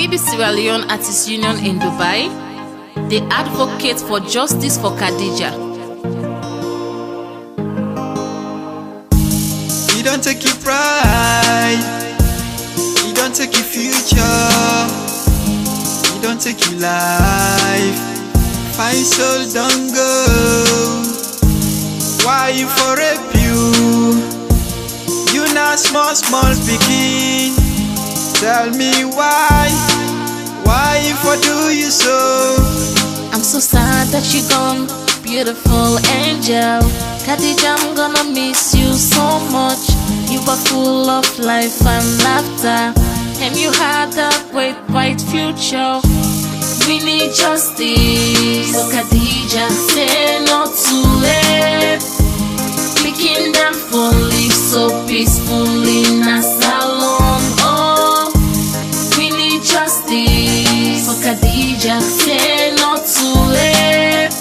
We, the Sierra Leone Artists Union in Dubai, they advocate for justice for Khadija. You don't take your pride, you don't take your future, you don't take your life. Fine soul don't go. Why you for rape you? You not small speaking. Tell me why you for do you so? I'm so sad that you gone, beautiful angel. Khadija, I'm gonna miss you so much. You were full of life and laughter, and you had a great bright future. We need justice for Khadija, say no to rape. Making them for live so peacefully in a salon. Oh, we need justice for Khadija, say no to rape.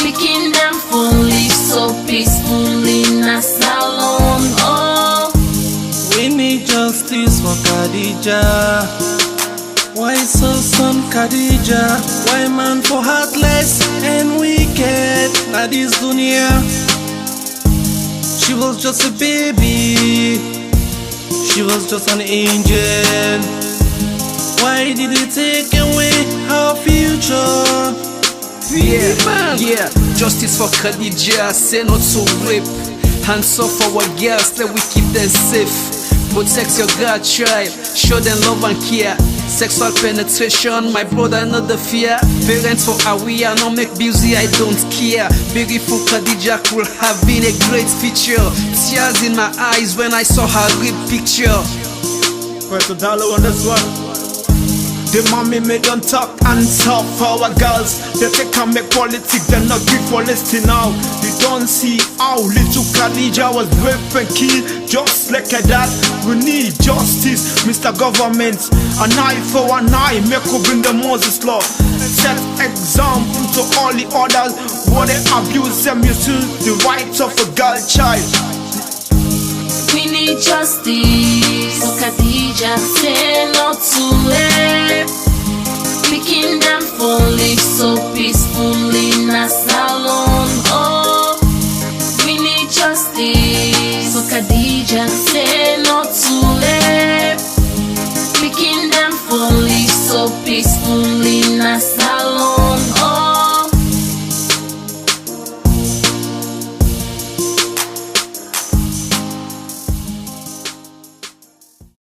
Making them for live so peacefully in a salon. Oh, we need justice for Khadija. Why so son Khadija? Why man for heartless and wicked? Now this dunya, she was just a baby, she was just an angel. Why did it take away her future? Yeah, justice for Khadija, say no to rape. Hands off our girls, let we keep them safe. Protect your God child, show them love and care. Sexual penetration, my brother, not the fear. Parents for Awiya, no make busy, I don't care. Beautiful Khadija could have been a great feature. Tears in my eyes when I saw her read picture. Puerto Dollar on this one. The mommy made them talk and talk for our girls. They take and make politics, they're not good for listening now. You don't see how little Khadija was raped and killed just like that. We need justice, Mr. Government. An eye for an eye, make up in the Moses law. Set example to all the others. What they abuse them, you to the rights of a girl child. we need justice for Khadija, say no to rape. Making them for live so peacefully in a salon. Oh, we need justice for Khadija, say no to rape. Making them for live so peacefully